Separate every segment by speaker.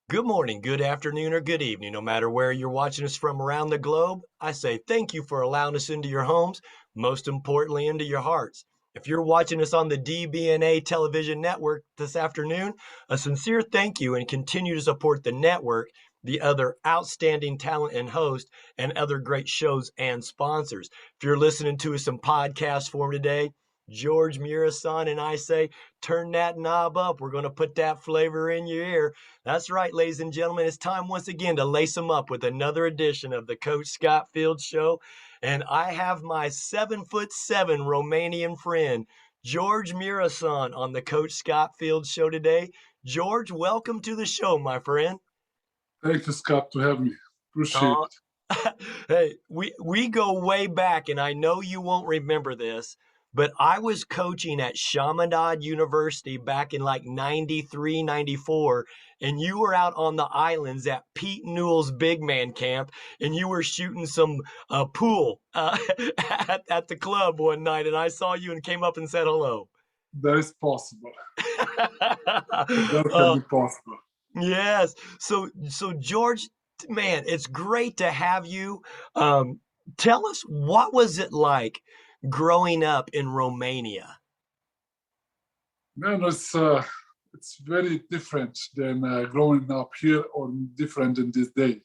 Speaker 1: Good morning, good afternoon, or good evening, no matter where you're watching us from around the globe. I say thank you for allowing us into your homes, most importantly, into your hearts. If you're watching us on the DBNA television network this afternoon, a sincere thank you and continue to support the network, the other outstanding talent and host, and other great shows and sponsors. If you're listening to us in podcast form today, George Muresan and I say, turn that knob up. We're going to put that flavor in your ear. That's right, ladies and gentlemen. It's time once again to lace them up with another edition of the Coach Scott Field Show. And I have my 7'7" Romanian friend, George Mirasan, on the Coach Scott Field Show today. George, welcome to the show, my friend.
Speaker 2: Thank you, Scott, to have me. Appreciate
Speaker 1: Uh,
Speaker 2: it.
Speaker 1: Hey, we go way back, and I know you won't remember this, but I was coaching at Chaminade University back in like 93, 94, and you were out on the islands at Pete Newell's big man camp, and you were shooting some pool at the club one night, and I saw you and came up and said hello.
Speaker 2: That is possible. That can be possible.
Speaker 1: Yes. So George, man, it's great to have you. Tell us, what was it like growing up in Romania?
Speaker 2: Man, it's very different than growing up here or different in this day.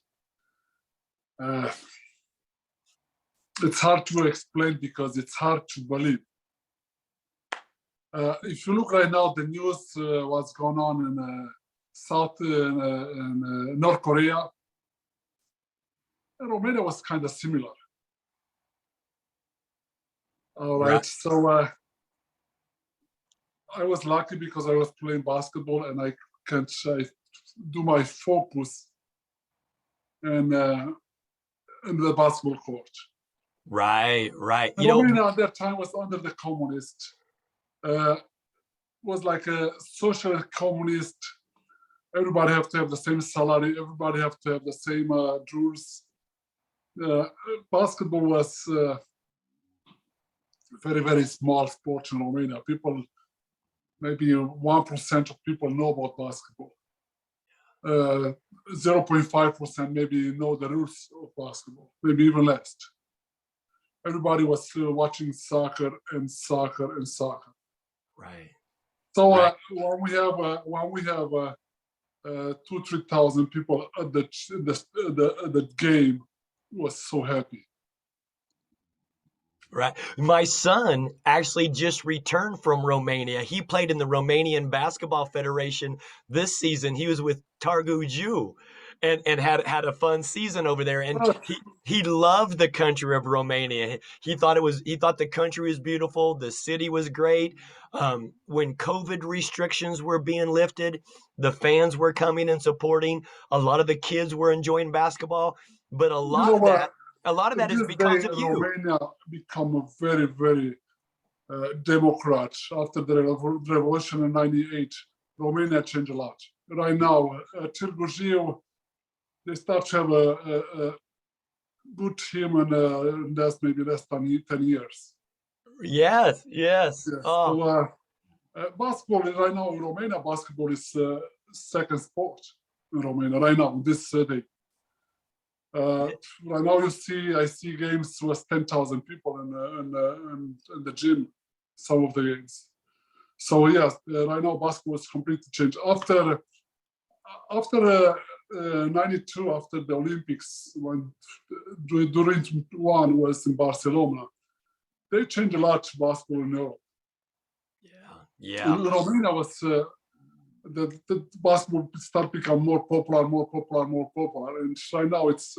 Speaker 2: Uh, it's hard to explain because it's hard to believe. If you look right now, the news, what's going on in North Korea, Romania was kind of similar. All right,
Speaker 1: Right.
Speaker 2: so I was lucky because I was playing basketball and I can do my focus and in the basketball court.
Speaker 1: Right.
Speaker 2: And Romania at that time was under the communist. Was like a social communist. Everybody have to have the same salary. Everybody have to have the same rules. Basketball was very, very small sport in Romania. People, maybe 1% of people know about basketball. 0.5% maybe know the rules of basketball, maybe even less. Everybody was still watching soccer and soccer and soccer.
Speaker 1: Right.
Speaker 2: So
Speaker 1: Right.
Speaker 2: when we have 2,000-3,000 people at the game, was so happy.
Speaker 1: Right. My son actually just returned from Romania. He played in the Romanian Basketball Federation this season. He was with Targu Ju and had a fun season over there. And he loved the country of Romania. He thought the country was beautiful. The city was great. When COVID restrictions were being lifted, the fans were coming and supporting. A lot of the kids were enjoying basketball, but a
Speaker 2: You
Speaker 1: lot
Speaker 2: know
Speaker 1: of that
Speaker 2: what?
Speaker 1: a lot of
Speaker 2: In
Speaker 1: that is
Speaker 2: this day,
Speaker 1: because of you.
Speaker 2: Romania become a very, very Democrat. After the revolution in '98, Romania changed a lot. Right now, Târgu Jiu, they start to have a good team, and that's maybe less than 10 years.
Speaker 1: Yes.
Speaker 2: Yes.
Speaker 1: Oh,
Speaker 2: So basketball right now in Romania, basketball is second sport in Romania right now, this day. Right now, I see games with 10,000 people in the gym, some of the games. So yes, right now basketball is completely changed. After '92, after the Olympics, when during one was in Barcelona, they changed a lot basketball in Europe.
Speaker 1: yeah.
Speaker 2: In Romania was the basketball start become more popular, and right now it's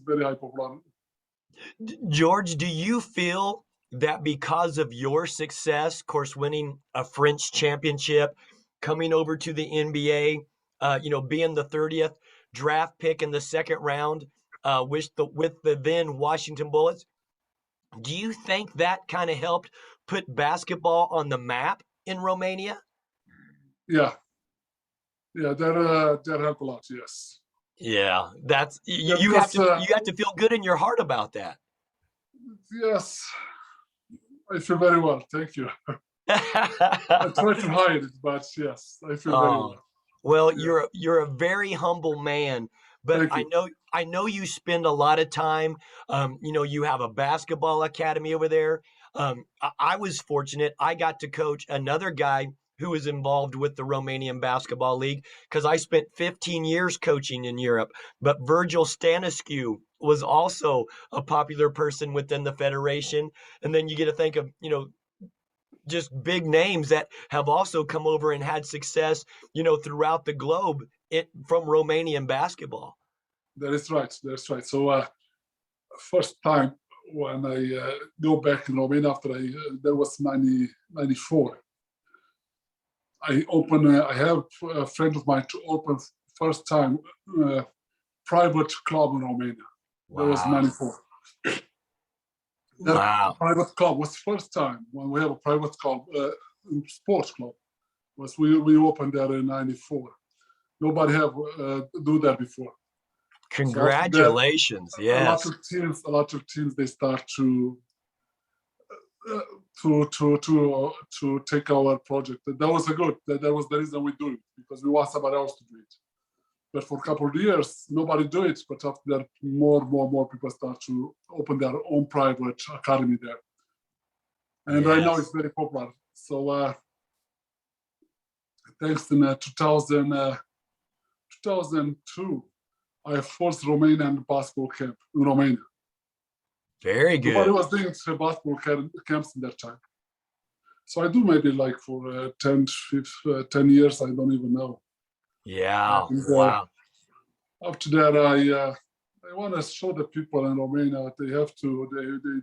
Speaker 2: very high popular.
Speaker 1: George, do you feel that because of your success, of course, winning a French championship, coming over to the NBA, being the 30th draft pick in the second round, with the then Washinton Bullets, do you think that kind of helped put basketball on the map in Romania?
Speaker 2: Yeah, that helped a lot. Yes.
Speaker 1: Yeah, that's
Speaker 2: Yeah,
Speaker 1: you have
Speaker 2: because
Speaker 1: to feel good in your heart about that.
Speaker 2: yes, I feel very well. Thank you. I try to hide it, but yes, I feel very
Speaker 1: Oh,
Speaker 2: well.
Speaker 1: Well,
Speaker 2: Yeah,
Speaker 1: you're a very humble man, but
Speaker 2: thank you.
Speaker 1: I know you spend a lot of time. You have a basketball academy over there. I was fortunate. I got to coach another guy who was involved with the Romanian Basketball League because I spent 15 years coaching in Europe. But Virgil Stanescu was also a popular person within the federation. And then you get to think of, just big names that have also come over and had success, throughout the globe from Romanian basketball.
Speaker 2: That is right. That's right. So first time when I go back in Romania after that was 94. I have a friend of mine to open first time private club in Romania. That was
Speaker 1: Wow.
Speaker 2: 94. That
Speaker 1: Wow.
Speaker 2: private club was first time when we have a private club, sports club. Was we opened that in 94. Nobody have do that before. So after that,
Speaker 1: Congratulations.
Speaker 2: a lot
Speaker 1: Yes.
Speaker 2: of teams, they start uh, to take our project. That was a good. That was the reason we do it because we want somebody else to do it. But for a couple of years, nobody do it. But after that, more people start to open their own private academy there. And right now
Speaker 1: Yes.
Speaker 2: it's very popular. So thanks in 2002, I forced Romanian basketball camp in Romania.
Speaker 1: Very
Speaker 2: Nobody
Speaker 1: good.
Speaker 2: was doing basketball camps in that time. So I do maybe like for 10 years, I don't even know.
Speaker 1: Yeah.
Speaker 2: And
Speaker 1: Wow.
Speaker 2: after that, I want to show the people in Romania they have to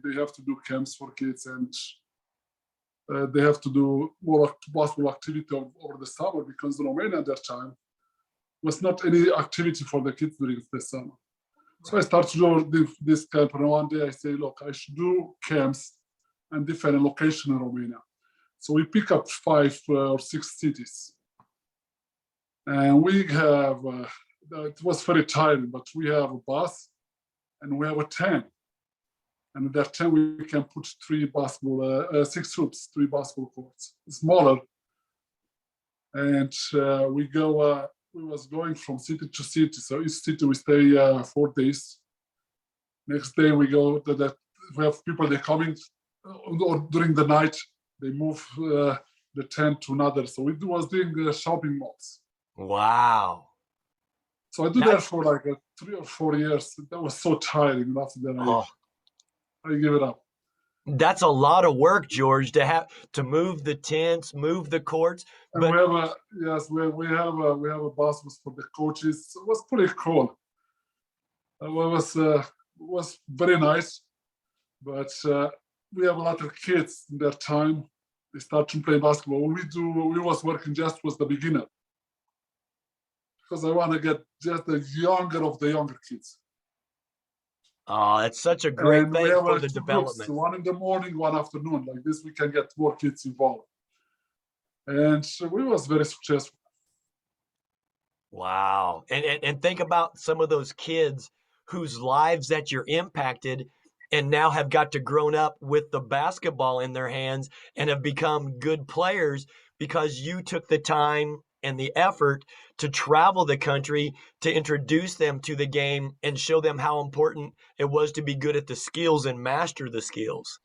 Speaker 2: they have to do camps for kids and they have to do more basketball activity over the summer because in Romania at that time was not any activity for the kids during the summer. So I started to do this camp, and one day I say, look, I should do camps in different locations in Romania. So we pick up 5 or 6 cities, and we have. It was very tiring, but we have a bus, and we have a tent. And in that tent we can put 6 hoops, 3 basketball courts, smaller. And we go. We was going from city to city. So each city we stay 4 days. Next day we go to that. We have people they coming, or during the night they move the tent to another. So we was doing shopping malls.
Speaker 1: Wow.
Speaker 2: So I do
Speaker 1: That,
Speaker 2: that for like 3 or 4 years. That was so tiring. After that,
Speaker 1: oh,
Speaker 2: I give it up.
Speaker 1: that's a lot of work, George, to have to move the tents, move the courts.
Speaker 2: And
Speaker 1: But
Speaker 2: we have a yes, we have a bus for the coaches. It was pretty cool. It was very nice, but we have a lot of kids in that time. They start to play basketball. We was working just with the beginner because I want to get just the younger of the younger kids.
Speaker 1: oh, it's such a great
Speaker 2: And we
Speaker 1: thing
Speaker 2: have
Speaker 1: for the
Speaker 2: 2 groups,
Speaker 1: development.
Speaker 2: one in the morning, one afternoon. Like this, we can get more kids involved. And we was very successful.
Speaker 1: Wow. And think about some of those kids whose lives that you're impacted and now have got to grown up with the basketball in their hands and have become good players because you took the time and the effort to travel the country to introduce them to the game and show them how important it was to be good at the skills and master the skills.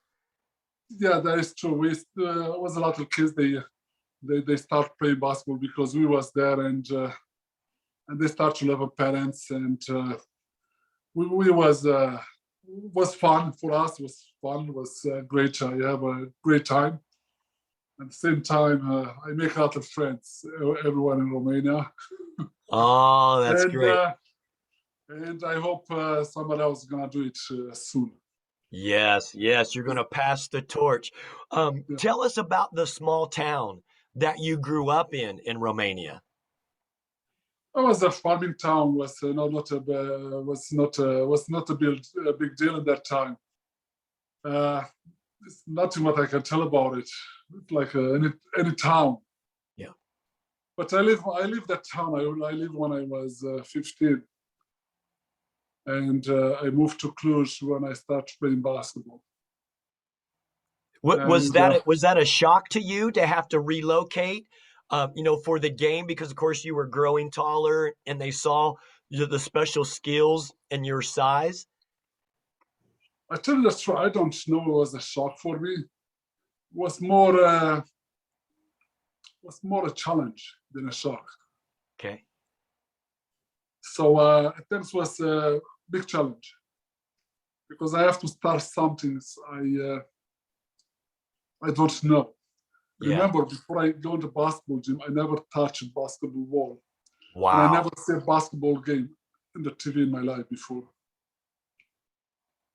Speaker 2: Yeah, that is true. We was a lot of kids. They start playing basketball because we was there, and they start to love parents, and we was fun for us. It was fun. It was great. I have a great time. At the same time, I make a lot of friends. Everyone in Romania,
Speaker 1: Oh, that's
Speaker 2: and
Speaker 1: great.
Speaker 2: and I hope somebody else is gonna do it soon.
Speaker 1: Yes, yes, you're going to pass the torch.
Speaker 2: Yeah.
Speaker 1: Tell us about the small town that you grew up in Romania.
Speaker 2: It was a farming town. Was not a was not a big deal at that time. Uh, it's nothing what I can tell about it. It's like any town.
Speaker 1: Yeah.
Speaker 2: But I live that town. I lived when I was 15, and I moved to Cluj when I started playing basketball.
Speaker 1: What
Speaker 2: And
Speaker 1: was that a shock to you to have to relocate? for the game because, of course, you were growing taller and they saw the special skills and your size?
Speaker 2: I tell you the truth, I don't know it was a shock for me. It was more a challenge than a shock.
Speaker 1: Okay.
Speaker 2: So I think it was a big challenge because I have to start something I don't know.
Speaker 1: Yeah.
Speaker 2: Remember, before I go into basketball gym, I never touched a basketball ball. And I
Speaker 1: Wow.
Speaker 2: never see a basketball game in the TV in my life before.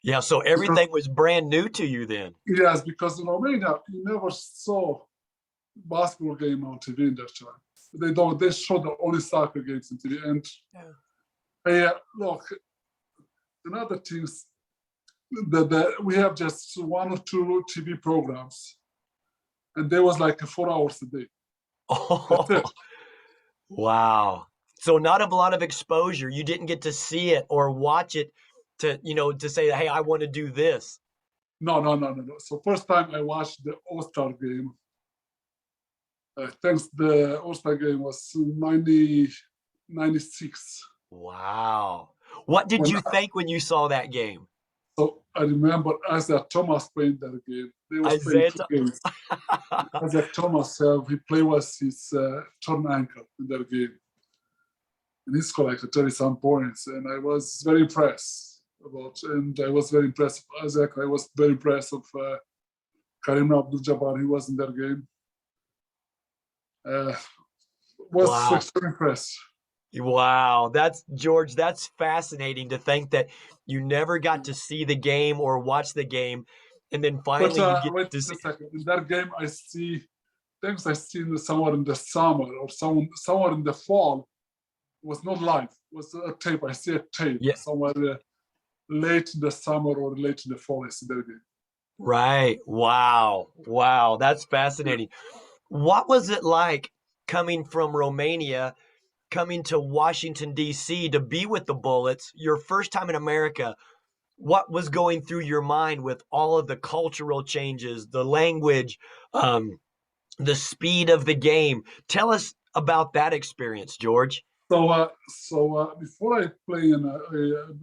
Speaker 1: Yeah. So everything was brand new to you then.
Speaker 2: Yes, because in Romania, you never saw basketball game on TV in that time. They show the only soccer games on TV. And look, another things that we have just 1 or 2 TV programs, and there was like 4 hours a day.
Speaker 1: Oh, wow. So not a lot of exposure. You didn't get to see it or watch it to say, hey, I want to do this.
Speaker 2: No. So first time I watched the All-Star game. Thanks, the All-Star game was 96.
Speaker 1: Wow. What did you think when you saw that game?
Speaker 2: So I remember Isaiah Thomas playing that game. They was playing
Speaker 1: Isaiah
Speaker 2: 2 games. Isaiah Thomas, he played with his torn ankle in that game. And he scored like 30-some points. And I was very impressed I was very impressed with Isaac. I was very impressed with Kareem Abdul-Jabbar. He was in that game. Was
Speaker 1: Wow.
Speaker 2: extremely impressed.
Speaker 1: Wow. George, that's fascinating to think that you never got to see the game or watch the game. And then finally you get
Speaker 2: wait
Speaker 1: to
Speaker 2: a
Speaker 1: see.
Speaker 2: second. In that game, I see somewhere in the summer or somewhere in the fall. It was not live. It was a tape. I see a tape somewhere late in the summer or late in the fall. I see that game.
Speaker 1: Right. Wow. Wow. That's fascinating. What was it like coming from Romania, coming to Washington, D.C. to be with the Bullets, your first time in America? What was going through your mind with all of the cultural changes, the language, the speed of the game? Tell us about that experience, George.
Speaker 2: So before I play in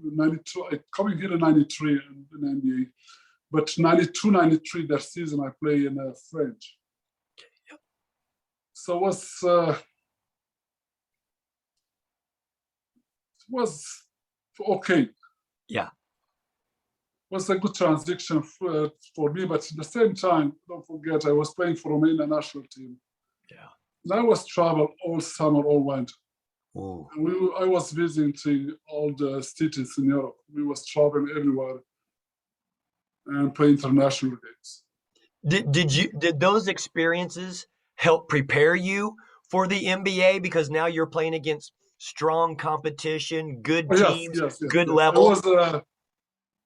Speaker 2: 92, I coming here in 93 in NBA, but 92, 93, that season I play in French. So it was okay.
Speaker 1: Yeah.
Speaker 2: Was a good transition for me, but at the same time, don't forget, I was playing for Romania national team.
Speaker 1: Yeah.
Speaker 2: And I was travel all summer, all winter. I was visiting all the cities in Europe. We was traveling everywhere and play international games.
Speaker 1: Did those experiences help prepare you for the NBA because now you're playing against strong competition, good teams, good level?
Speaker 2: I was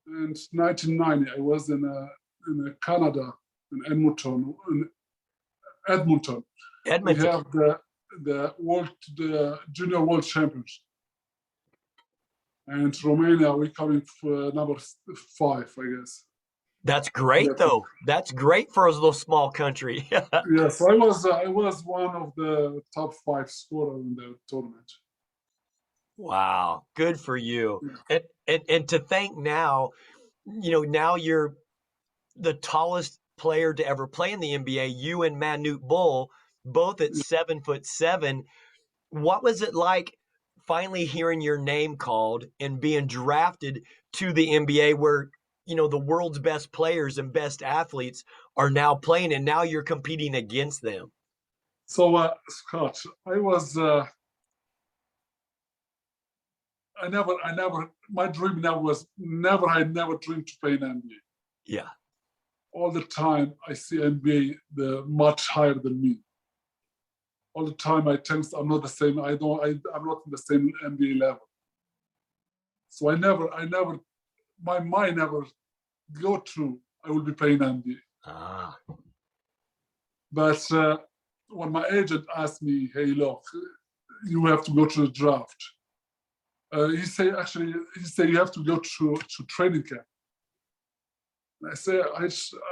Speaker 2: in 1990. I was in Canada, in Edmonton. We have the junior world champions, and Romania we coming for number 5, I guess.
Speaker 1: That's great, though. That's great for a little small country.
Speaker 2: Yes, I was one of the top 5 scorers in the tournament.
Speaker 1: Wow, good for you. And to think now, now you're the tallest player to ever play in the NBA. You and Manute Bol, both at 7'7". What was it like finally hearing your name called and being drafted to the NBA where the world's best players and best athletes are now playing, and now you're competing against them?
Speaker 2: So, Scott, I was, I never, my dream now was I never dreamed to play in NBA.
Speaker 1: Yeah.
Speaker 2: All the time I see NBA much higher than me. All the time I think I'm not the same. I'm not in the same NBA level. So I never, my mind never go through I will be playing NBA. But when my agent asked me, hey, look, you have to go to the draft. He said you have to go to training camp. And I say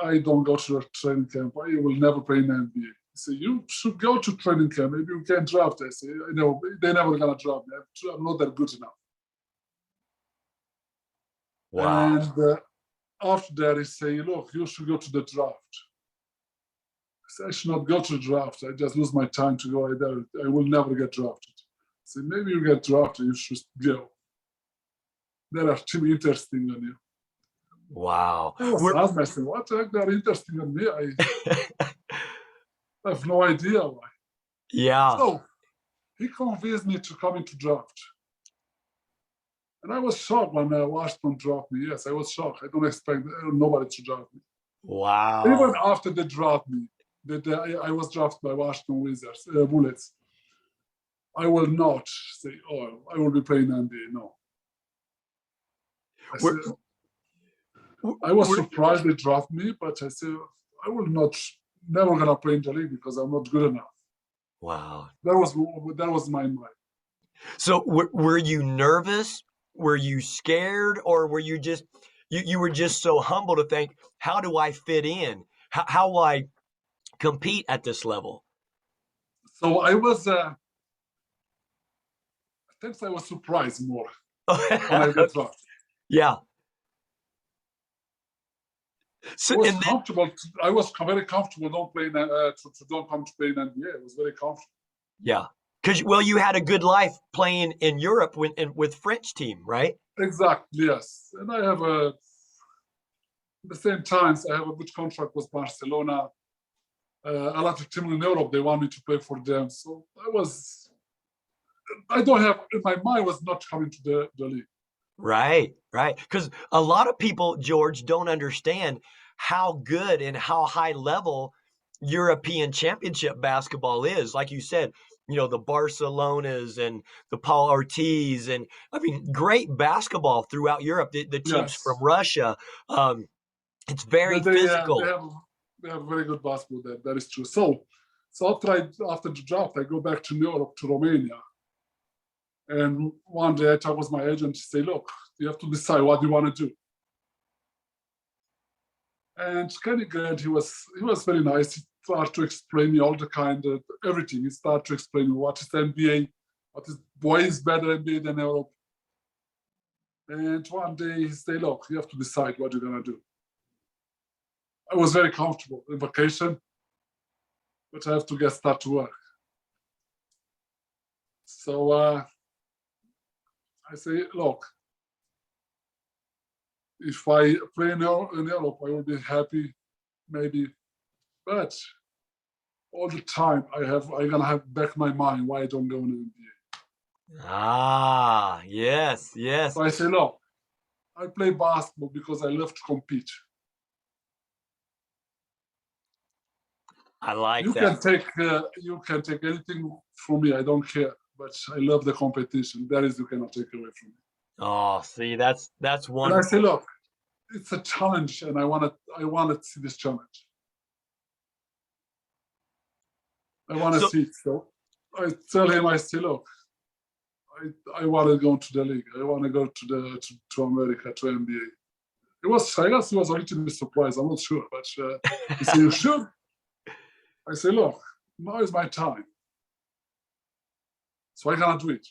Speaker 2: I don't go to a training camp. I will never play in NBA. He So you should go to training camp. Maybe you can draft. I say, they're never gonna draft me. I'm not that good enough.
Speaker 1: Wow.
Speaker 2: And after that, he say, look, you should go to the draft. I say, I should not go to the draft. I just lose my time to go there. I will never get drafted. I say, maybe you get drafted. You should go. There are team interesting on you.
Speaker 1: Wow.
Speaker 2: I was asked myself, what the heck, they're interesting on me? I have no idea why.
Speaker 1: Yeah.
Speaker 2: So he convinced me to come into draft. And I was shocked when Washinton dropped me. Yes, I was shocked. I don't expect nobody to draft me.
Speaker 1: Wow.
Speaker 2: Even after they dropped me, I was drafted by Washinton Bullets. I will not say, oh, I will be playing NBA. No. I was surprised they drafted me, but I said, I will never gonna play in the league because I'm not good enough.
Speaker 1: Wow.
Speaker 2: That was my mind.
Speaker 1: So were you nervous? Were you scared, or were you just you were just so humble to think, how do I fit in? How will I compete at this level?
Speaker 2: So I was, I think I was surprised more when I got drafted.
Speaker 1: Yeah. So,
Speaker 2: I was comfortable. I was very comfortable. Don't come to play in NBA. I was very comfortable.
Speaker 1: Yeah, because you had a good life playing in Europe with French team, right?
Speaker 2: Exactly. Yes, and I have at the same time I have a good contract with Barcelona. A lot of teams in Europe, they want me to play for them. So I don't have, in my mind was not coming to the league.
Speaker 1: Right. Because a lot of people, George, don't understand how good and how high level European championship basketball is. Like you said, the Barcelonas and the Paul Ortiz, and I mean, great basketball throughout Europe. The teams from Russia, it's very physical.
Speaker 2: They have very good basketball there. That is true. So after the draft, I go back to Europe, to Romania. And one day I talk with my agent to say, look, you have to decide what you want to do. And Kenny Grant, he was very nice. He started to explain me all the kind of everything. He started to explain me what is NBA, why is better NBA than Europe. And one day he said, look, you have to decide what you're gonna do. I was very comfortable in vacation, but I have to start to work. So I say, look, if I play in Europe, I will be happy, maybe. But all the time, I'm gonna have back my mind why I don't go in the NBA.
Speaker 1: Ah, yes.
Speaker 2: So I say, no, I play basketball because I love to compete.
Speaker 1: I like
Speaker 2: you
Speaker 1: that.
Speaker 2: You can take anything from me. I don't care, but I love the competition. That is, you cannot take away from me.
Speaker 1: Oh, see, that's wonderful.
Speaker 2: And I say, look, it's a challenge, and I want to see this challenge. I want to see it. So I tell him, I say, look, I want to go to the league. I want to go to America, to NBA. I guess he was a little bit surprised. I'm not sure, but he said, you sure? I say, look, now is my time. So I gotta do it.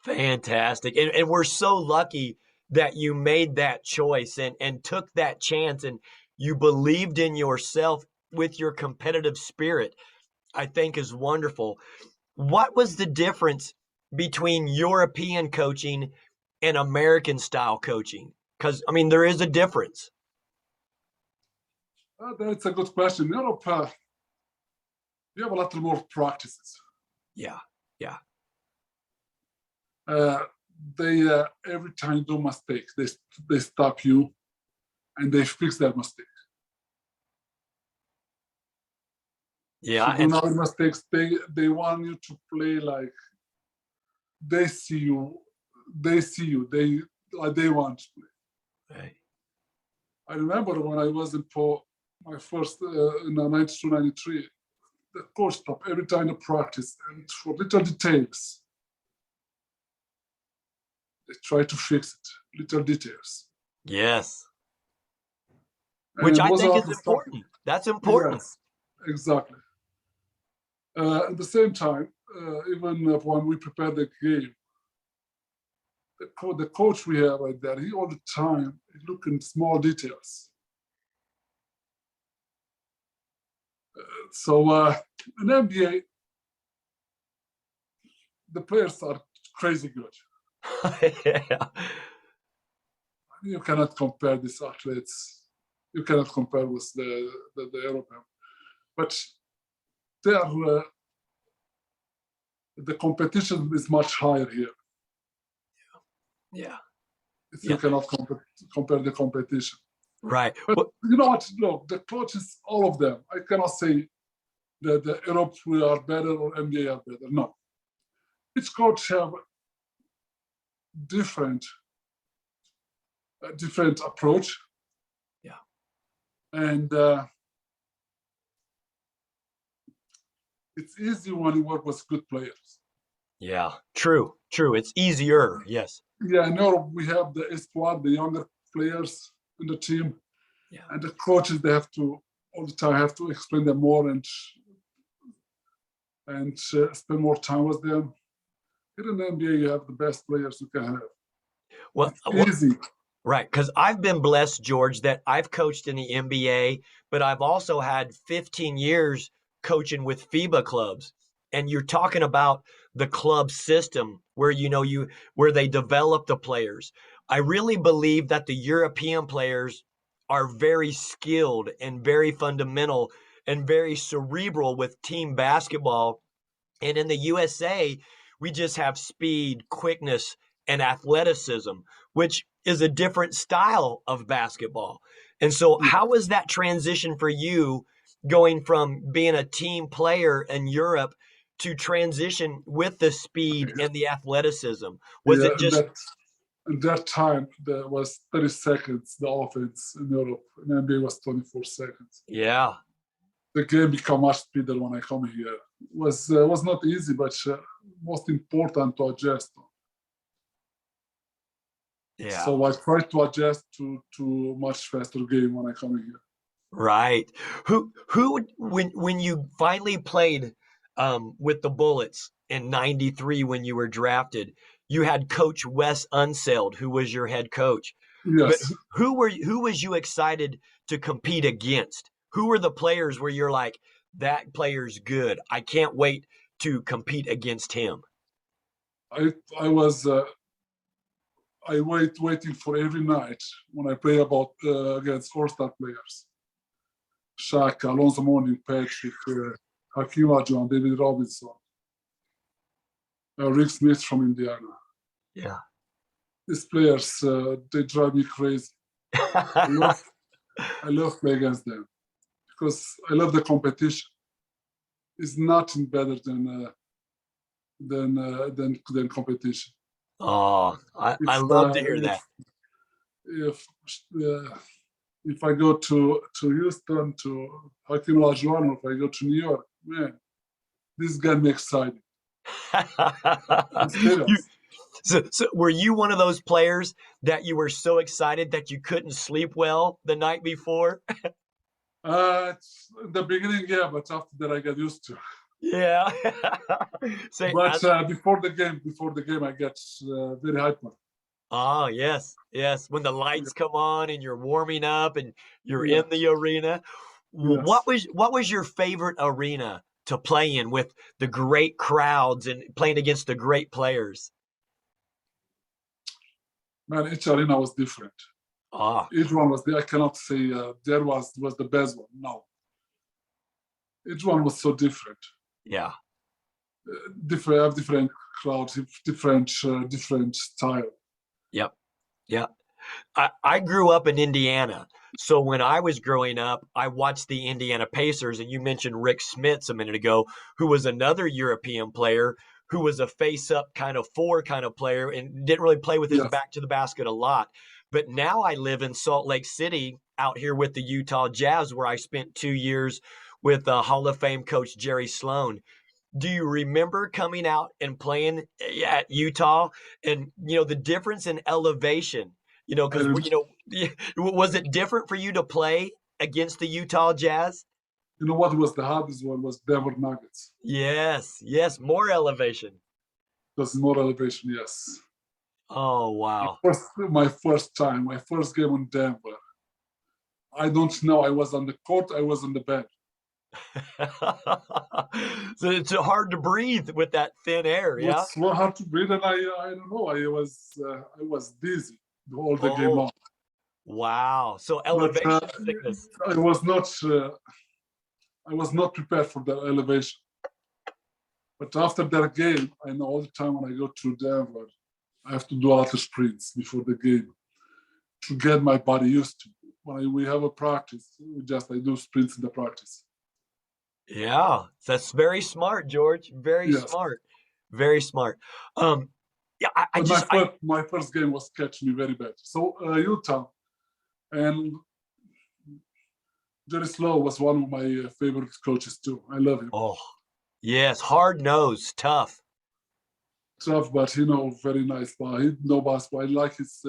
Speaker 1: Fantastic. And we're so lucky that you made that choice and took that chance, and you believed in yourself with your competitive spirit, I think is wonderful. What was the difference between European coaching and American style coaching? Because, I mean, there is a difference.
Speaker 2: That's a good question. In Europe, you have a lot more practices.
Speaker 1: Yeah.
Speaker 2: They every time you do mistakes, they stop you and they fix that mistake.
Speaker 1: Yeah.
Speaker 2: If you do not mistakes, they want you to play like they see you. They want to play.
Speaker 1: Right.
Speaker 2: I remember when I was in my first in 92, 93, the coach stopped every time to practice, and for little details, they try to fix it, little details.
Speaker 1: Yes.
Speaker 2: And
Speaker 1: Which I think is important. That's important.
Speaker 2: Yes. exactly. At the same time, even when we prepare the game, the coach we have right there, he all the time look in small details. So in NBA, the players are crazy good.
Speaker 1: Yeah.
Speaker 2: You cannot compare these athletes. You cannot compare with the European. But they are, the competition is much higher here.
Speaker 1: Yeah.
Speaker 2: If
Speaker 1: Yeah.
Speaker 2: you cannot compare the competition.
Speaker 1: Right.
Speaker 2: But you know what? Look, the coaches, all of them, I cannot say that the Europe we are better or NBA are better. No. Each coach have different approach.
Speaker 1: Yeah.
Speaker 2: And it's easy when you work with good players.
Speaker 1: Yeah. True. It's easier. Yes.
Speaker 2: Yeah, in Europe we have the squad, the younger players in the team.
Speaker 1: Yeah.
Speaker 2: And the coaches, they have to all the time have to explain them more and spend more time with them. Here in the NBA, you have the best players you can have.
Speaker 1: Well,
Speaker 2: It's easy.
Speaker 1: right. Because I've been blessed, George, that I've coached in the NBA, but I've also had 15 years coaching with FIBA clubs. And you're talking about the club system where where they develop the players. I really believe that the European players are very skilled and very fundamental and very cerebral with team basketball. And in the USA, we just have speed, quickness, and athleticism, which is a different style of basketball. And so, how was that transition for you going from being a team player in Europe to transition with the speed and the athleticism? Was
Speaker 2: Yeah,
Speaker 1: it just
Speaker 2: in that time there was 30 seconds the offense in Europe. In NBA was 24 seconds.
Speaker 1: yeah,
Speaker 2: The game became much speedier when I come here. It was not easy, but most important to adjust.
Speaker 1: yeah.
Speaker 2: So I try to adjust to much faster game when I come here.
Speaker 1: Right. Who when you finally played with the Bullets in '93 when you were drafted, you had Coach Wes Unseld, who was your head coach. But
Speaker 2: Yes,
Speaker 1: who was you excited to compete against? Who were the players where you're like, that player's good. I can't wait to compete against him.
Speaker 2: I was waiting for every night when I play against all-star players. Shaq, Alonzo Mourning, Patrick, Hakeem Olajuwon, David Robinson, Rick Smith from Indiana.
Speaker 1: Yeah.
Speaker 2: These players, they drive me crazy. I love playing against them because I love the competition. It's nothing better than competition.
Speaker 1: Oh, I
Speaker 2: If
Speaker 1: love to hear that.
Speaker 2: if if I go to Houston to Hakeem Olajuwon, or if I go to New York, man, this got me excited. I'm
Speaker 1: You,
Speaker 2: serious.
Speaker 1: so were you one of those players that you were so excited that you couldn't sleep well the night before?
Speaker 2: In the beginning, yeah, but after that, I got used to.
Speaker 1: Yeah. Say,
Speaker 2: But before the game, I get very hyper.
Speaker 1: oh, yes, yes. When the lights come on and you're warming up and you're
Speaker 2: Yeah.
Speaker 1: in the arena.
Speaker 2: Yes.
Speaker 1: What was your favorite arena to play in with the great crowds and playing against the great players?
Speaker 2: Man, each arena was different.
Speaker 1: Ah,
Speaker 2: Each one was there. I cannot say there was the best one. No. Each one was so different.
Speaker 1: yeah.
Speaker 2: Different crowds, different style.
Speaker 1: Yep. Yeah. I grew up in Indiana. So when I was growing up, I watched the Indiana Pacers, and you mentioned Rick Smits a minute ago, who was another European player who was a face-up kind of four kind of player and didn't really play with his
Speaker 2: Yes.
Speaker 1: back to the basket a lot. But now I live in Salt Lake City out here with the Utah Jazz, where I spent 2 years with Hall of Fame coach Jerry Sloan. Do you remember coming out and playing at Utah and the difference in elevation? Because
Speaker 2: I,
Speaker 1: was it different for you to play against the Utah Jazz?
Speaker 2: You know what was the hardest one was Denver Nuggets.
Speaker 1: Yes, yes, more elevation.
Speaker 2: It was more elevation, yes.
Speaker 1: Oh, wow.
Speaker 2: My first time, my first game in Denver. I don't know. I was on the court. I was on the bench.
Speaker 1: So it's hard to breathe with that thin air,
Speaker 2: It
Speaker 1: yeah?
Speaker 2: was so hard to breathe, and I don't know. I was dizzy all the game
Speaker 1: Oh,
Speaker 2: long.
Speaker 1: wow. So
Speaker 2: But
Speaker 1: elevation sickness.
Speaker 2: I was not prepared for the elevation. But after that game, I know all the time when I go to Denver, I have to do a lot of sprints before the game to get my body used to. When we have a practice, I do sprints in the practice.
Speaker 1: Yeah, that's very smart, George. Very
Speaker 2: Yes.
Speaker 1: smart. Very smart. Yeah,
Speaker 2: But my first game was catching me very bad. So Utah and Jerry Slow was one of my favorite coaches too. I love him.
Speaker 1: oh, yes, hard nosed, tough.
Speaker 2: Tough, but very nice. But he no basketball. I like his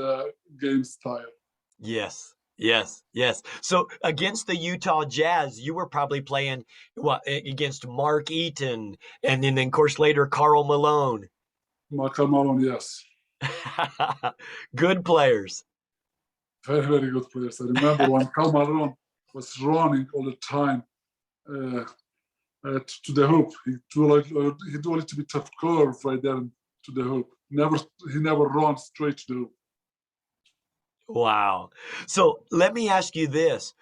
Speaker 2: game style.
Speaker 1: Yes, yes, yes. So against the Utah Jazz, you were probably playing against Mark Eaton, and then of course later Karl Malone.
Speaker 2: Michael Malone, yes.
Speaker 1: Good players.
Speaker 2: Very, very good players. I remember when Karl Malone was running all the time to the hoop. He do a little bit of curve right there to the hoop. He never runs straight to the hoop.
Speaker 1: Wow. So let me ask you this.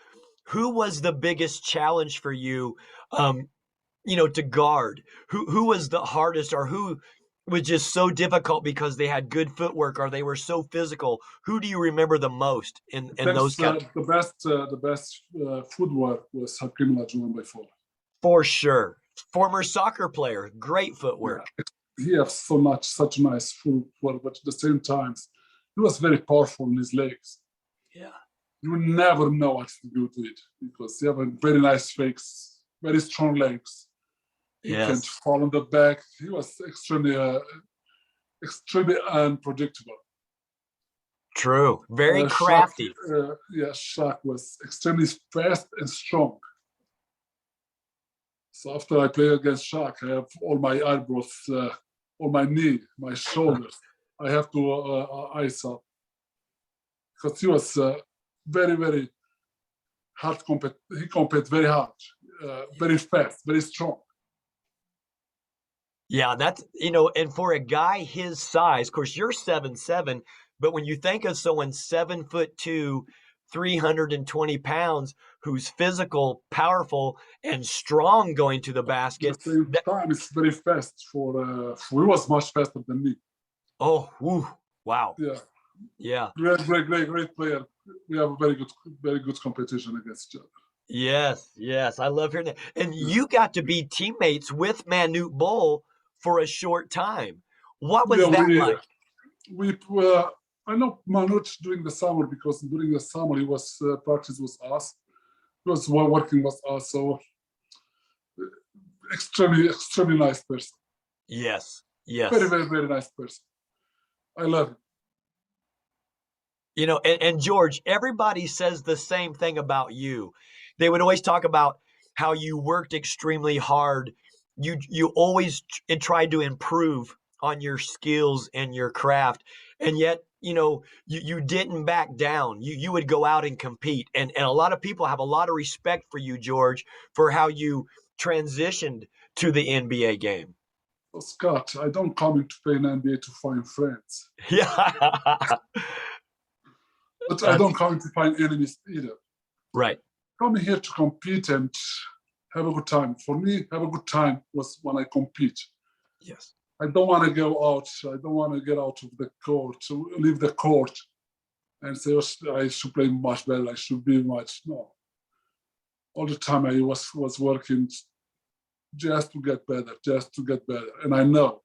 Speaker 1: Who was the biggest challenge for you, to guard? Who was the hardest, or who was just so difficult because they had good footwork or they were so physical? Who do you remember the most in those categories?
Speaker 2: The best footwork was Hakeem Olajuwon by far.
Speaker 1: For sure. Former soccer player, great footwork.
Speaker 2: Yeah. He has such nice footwork, but at the same time, he was very powerful in his legs.
Speaker 1: Yeah.
Speaker 2: You never know what to do to it because he have a very nice fakes, very strong legs. He can fall on the back. He was extremely unpredictable.
Speaker 1: True. Very crafty.
Speaker 2: Shaq was extremely fast and strong. So after I play against Shaq, I have all my eyebrows, all my knee, my shoulders. I have to ice up because he was very, very hard. He competed very hard, very fast, very strong.
Speaker 1: Yeah, that's, and for a guy his size, of course, you're 7'7", but when you think of someone 7'2", 320 pounds, who's physical, powerful, and strong going to the basket.
Speaker 2: At the same time, it's very fast. He was much faster than me.
Speaker 1: Oh, whew, wow.
Speaker 2: Yeah.
Speaker 1: Yeah.
Speaker 2: Great player. We have a very good competition against each other.
Speaker 1: Yes. I love hearing that. And you got to be teammates with Manute Bol for a short time. What was that like?
Speaker 2: I know Manute during the summer because during the summer he was practice with us. He was working with us, so extremely nice person.
Speaker 1: Yes.
Speaker 2: Very, very, very nice person. I love him.
Speaker 1: And George, everybody says the same thing about you. They would always talk about how you worked extremely hard. You always tried to improve on your skills and your craft. And yet, you didn't back down. You would go out and compete. And a lot of people have a lot of respect for you, George, for how you transitioned to the NBA game.
Speaker 2: So Scott, I don't come into play in NBA to find friends.
Speaker 1: Yeah.
Speaker 2: But I don't come to find enemies either.
Speaker 1: Right.
Speaker 2: Coming here to compete and have a good time. For me, have a good time was when I compete.
Speaker 1: Yes.
Speaker 2: I don't want to go out. I don't want to get out of the court, to leave the court and say, oh, I should play much better. I should be much. No. All the time I was working just to get better. And I know.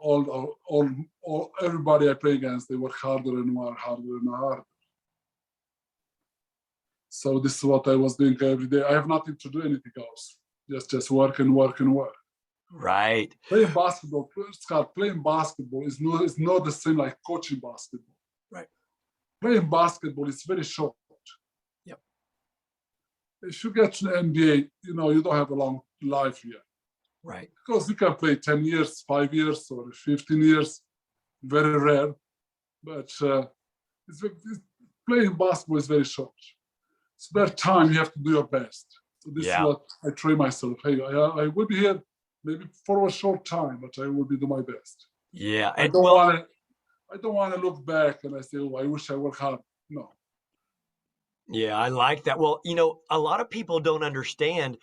Speaker 2: All everybody I play against, they work harder and harder. So this is what I was doing every day. I have nothing to do anything else. Just work.
Speaker 1: Right.
Speaker 2: Playing basketball, Scott, is not the same like coaching basketball.
Speaker 1: Right.
Speaker 2: Playing basketball is very short.
Speaker 1: Yep.
Speaker 2: if you get to the NBA, you know, you don't have a long life here.
Speaker 1: Right.
Speaker 2: Because you can play 10 years, 5 years, or 15 years, very rare. But playing basketball is very short. It's that time you have to do your best. So this is what I train myself. Hey, I will be here maybe for a short time, but I will be doing my best.
Speaker 1: Yeah.
Speaker 2: I don't want to look back and I say, oh, I wish I worked hard. No.
Speaker 1: Yeah, I like that. Well, you know, a lot of people don't understand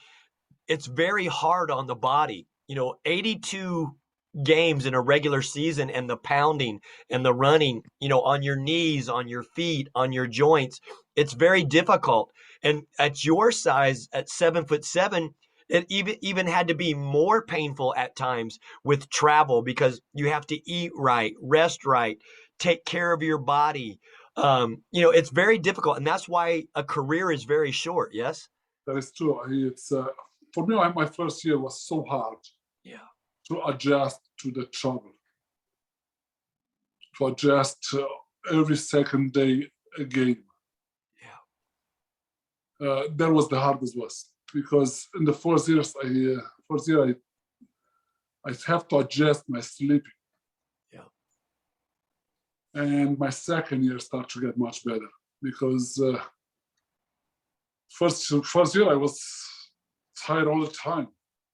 Speaker 1: it's very hard on the body. You know, 82 games in a regular season and the pounding and the running, you know, on your knees, on your feet, on your joints. It's very difficult. And at your size, at 7'7", it even had to be more painful at times with travel because you have to eat right, rest right, take care of your body. You know, it's very difficult. And that's why a career is very short. Yes.
Speaker 2: That is true. It's for me, my first year was so hard.
Speaker 1: Yeah.
Speaker 2: To adjust to the travel, to adjust every second day a game.
Speaker 1: Yeah.
Speaker 2: That was the hardest was because in the first year I have to adjust my sleeping.
Speaker 1: Yeah.
Speaker 2: And my second year started to get much better because first year I was tired all the time.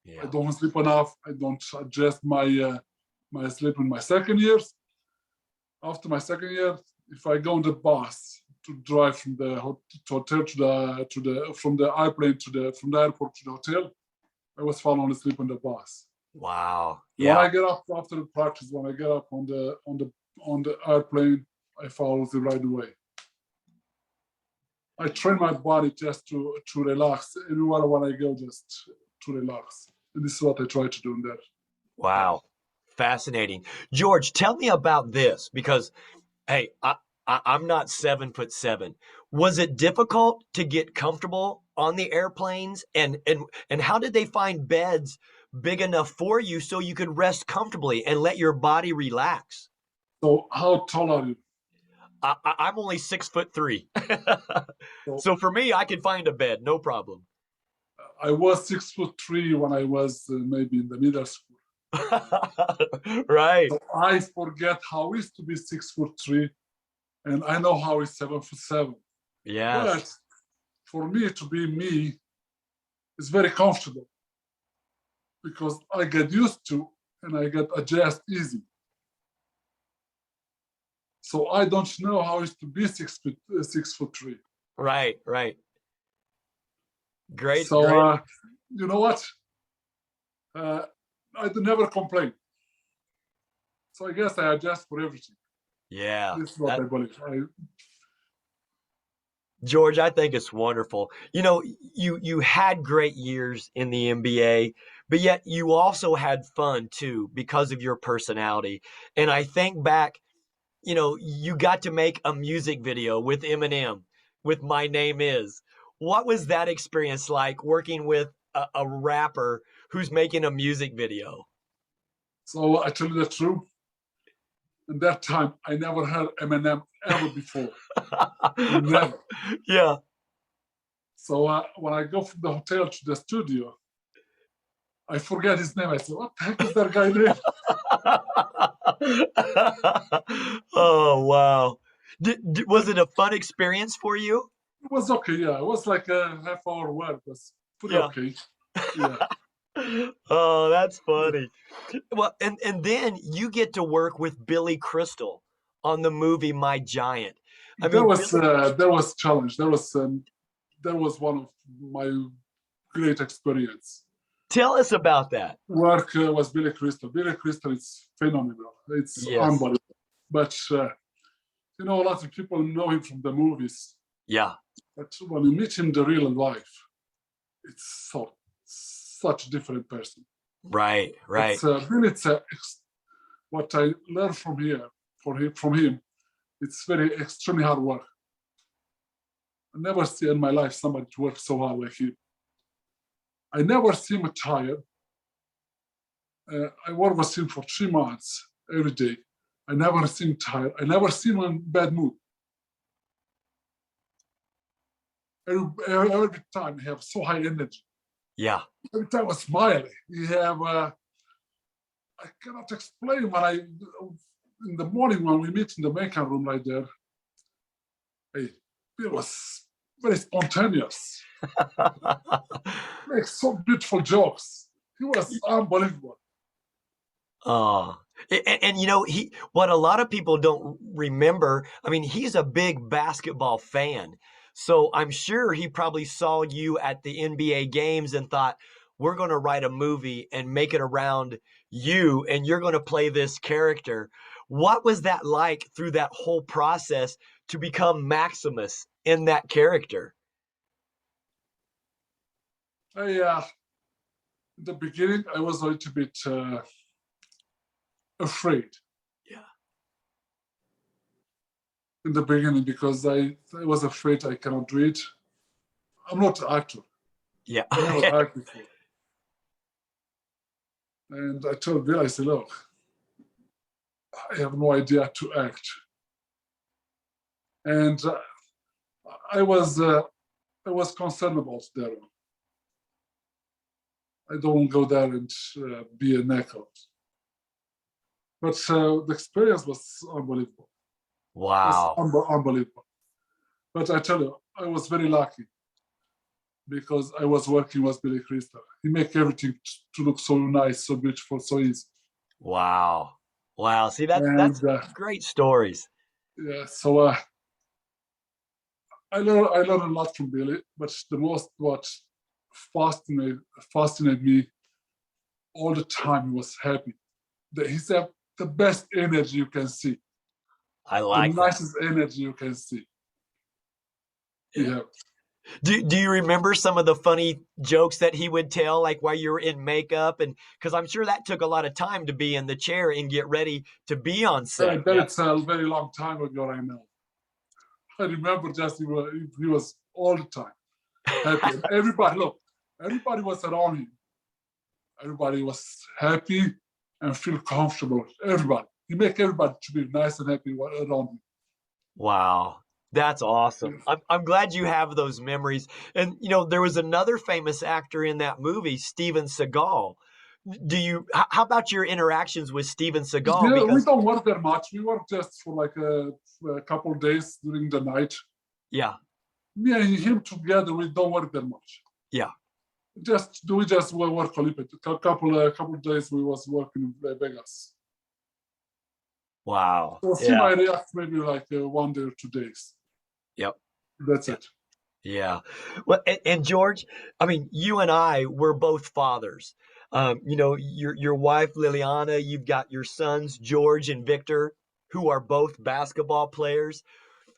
Speaker 1: Yeah.
Speaker 2: I don't sleep enough. I don't adjust my my sleep in my second years. After my second year, if I go on the bus to drive from the hotel from the airplane from the airport to the hotel, I was falling asleep on the bus.
Speaker 1: Wow.
Speaker 2: Yeah. When I get up after the practice, when I get up on the airplane, I fall asleep right away. I train my body just to relax everywhere when I go, just to relax. And this is what I try to do in that.
Speaker 1: Wow. Fascinating. George, tell me about this because, hey, I'm not 7'7". Was it difficult to get comfortable on the airplanes? And how did they find beds big enough for you so you could rest comfortably and let your body relax?
Speaker 2: So how tall are you?
Speaker 1: I'm only 6'3". So for me, I can find a bed, no problem.
Speaker 2: I was 6'3" when I was maybe in the middle school.
Speaker 1: Right.
Speaker 2: So I forget how it is to be 6'3", and I know how it's 7'7".
Speaker 1: Yes.
Speaker 2: But for me to be me, it's very comfortable because I get used to and I get adjust easy. So I don't know how it's to be 6'3".
Speaker 1: Right, right. Great.
Speaker 2: So
Speaker 1: great.
Speaker 2: you know what? I do never complain. So I guess I adjust for everything.
Speaker 1: Yeah.
Speaker 2: This is what I believe.
Speaker 1: George, I think it's wonderful. You know, you had great years in the NBA, but yet you also had fun too because of your personality. And I think back, you know, you got to make a music video with Eminem with My Name Is. What was that experience like working with a rapper who's making a music video?
Speaker 2: So I tell you the truth. In that time, I never heard Eminem ever before. Never.
Speaker 1: Yeah.
Speaker 2: So when I go from the hotel to the studio, I forget his name. I say, what the heck is that guy name?
Speaker 1: Oh, wow. Was it a fun experience for you?
Speaker 2: It was okay, yeah. It was like a half-hour work. It was pretty okay. Yeah.
Speaker 1: Oh, that's funny. Well, and then you get to work with Billy Crystal on the movie My Giant. I
Speaker 2: There
Speaker 1: mean,
Speaker 2: was challenge. There was one of my great experience.
Speaker 1: Tell us about that.
Speaker 2: Work was Billy Crystal. Billy Crystal is phenomenal. It's unbelievable. But you know, a lot of people know him from the movies.
Speaker 1: Yeah.
Speaker 2: But when you meet him in the real life, it's such a different person.
Speaker 1: Right, right.
Speaker 2: It's what I learned from him. It's very extremely hard work. I never see in my life somebody to work so hard like him. I never see him tired. I work with him for 3 months every day. I never see him tired. I never see him in bad mood. every time you have so high energy.
Speaker 1: Yeah.
Speaker 2: Every time I was smiling. You have, I cannot explain in the morning when we meet in the makeup room right there, it was very spontaneous. Make so beautiful jokes. He was unbelievable.
Speaker 1: Oh, and you know, what a lot of people don't remember, I mean, he's a big basketball fan. So I'm sure he probably saw you at the NBA games and thought, we're going to write a movie and make it around you, and you're going to play this character. What was that like through that whole process to become Maximus in that character?
Speaker 2: In the beginning, I was a little bit afraid
Speaker 1: Yeah.
Speaker 2: in the beginning because I was afraid I cannot do it. I'm not an actor.
Speaker 1: Yeah.
Speaker 2: I never acted before. And I told Bill, I said, look, I have no idea to act. And I was concerned about that one. I don't go there and be a knockout. But the experience was unbelievable.
Speaker 1: Wow.
Speaker 2: Unbelievable. But I tell you, I was very lucky because I was working with Billy Crystal. He make everything to look so nice, so beautiful, so easy.
Speaker 1: Wow. Wow. See, that's
Speaker 2: And
Speaker 1: great stories.
Speaker 2: yeah, so I learned a lot from Billy. But the most what fascinated me all the time, he was happy. He's the best energy you can see,
Speaker 1: I
Speaker 2: the
Speaker 1: like that.
Speaker 2: nicest energy you can see. Yeah.
Speaker 1: Do you remember some of the funny jokes that he would tell, like while you were in makeup? And because I'm sure that took a lot of time to be in the chair and get ready to be on set.
Speaker 2: That it's a very long time ago right now. I remember just he was all the time happy. And everybody was around him. Everybody was happy and feel comfortable. Everybody. He make everybody to be nice and happy around him.
Speaker 1: Wow. That's awesome. I'm glad you have those memories. And you know, there was another famous actor in that movie, Steven Seagal. How about your interactions with Steven Seagal?
Speaker 2: Yeah, we
Speaker 1: Because
Speaker 2: don't work that much. We work just for like a couple of days during the night.
Speaker 1: yeah,
Speaker 2: Me and him together, we don't work that much.
Speaker 1: yeah.
Speaker 2: We just work a little bit. A couple of days we was working in Vegas.
Speaker 1: Wow.
Speaker 2: So see my react maybe like 1 day or 2 days.
Speaker 1: Yep.
Speaker 2: That's it.
Speaker 1: Yeah. Well, and George, I mean, you and I were both fathers. You know, your wife Liliana, you've got your sons George and Victor, who are both basketball players.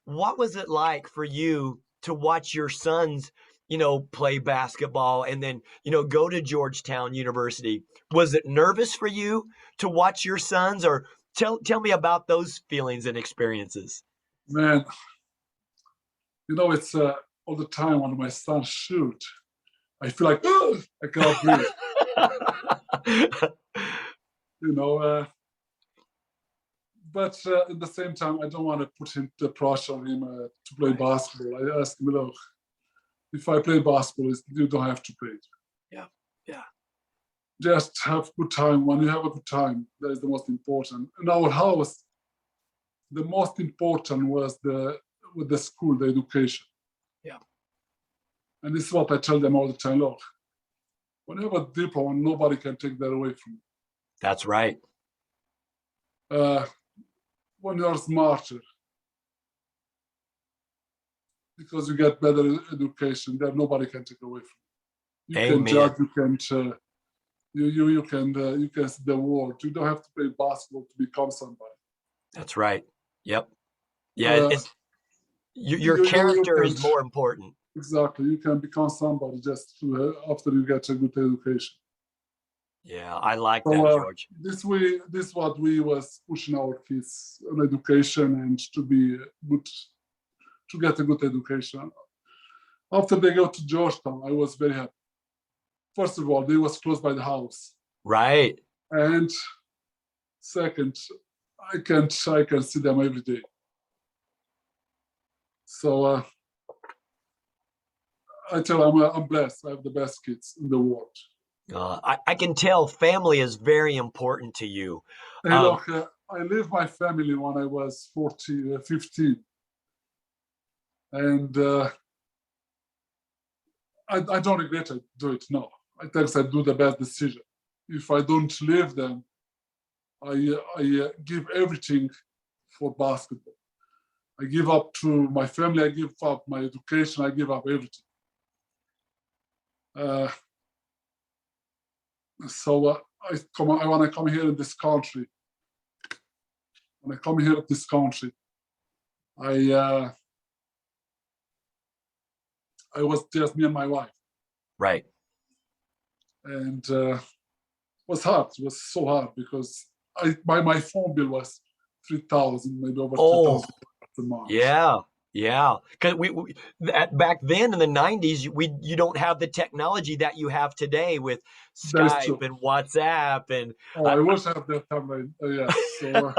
Speaker 1: What was it like for you to watch your sons, you know, play basketball and then, you know, go to Georgetown University? Was it nervous for you to watch your sons, or tell me about those feelings and experiences?
Speaker 2: Man, it's all the time when my son shoot, I feel like I cannot breathe. you know, but at the same time, I don't want to put the pressure on him to play basketball. I asked him, look, if I play basketball, you don't have to play it.
Speaker 1: Yeah, yeah.
Speaker 2: Just have a good time. When you have a good time, that is the most important. In our house, the most important was with the school, the education.
Speaker 1: Yeah.
Speaker 2: And this is what I tell them all the time. Look, when you have a diploma, nobody can take that away from you.
Speaker 1: That's right.
Speaker 2: When you are smarter, because you get better education, that nobody can take away from you. You can judge, you can you can see the world. You don't have to play basketball to become somebody.
Speaker 1: That's right. Yep. Yeah, it's your character is more important.
Speaker 2: Exactly. You can become somebody just after you get a good education.
Speaker 1: Yeah, I like that, George.
Speaker 2: This what we was pushing our kids on education and to be good, to get a good education. After they go to Georgetown, I was very happy. First of all, they was close by the house.
Speaker 1: Right.
Speaker 2: And second, I can see them every day. So I tell you, I'm blessed. I have the best kids in the world.
Speaker 1: I can tell family is very important to you.
Speaker 2: Hey, look, I left my family when I was 15. And I don't regret I do it now. I think I do the best decision. If I don't leave them, I give everything for basketball. I give up to my family. I give up my education. I give up everything. So I want to come here in this country. When I come here to this country, I was just me and my wife.
Speaker 1: Right.
Speaker 2: And it was hard. It was so hard because my phone bill was 3,000, maybe over 3,000 a month.
Speaker 1: Yeah. Yeah. Because back then in the 90s, you don't have the technology that you have today with Skype and WhatsApp. And
Speaker 2: I wish I had that time. Yes. So,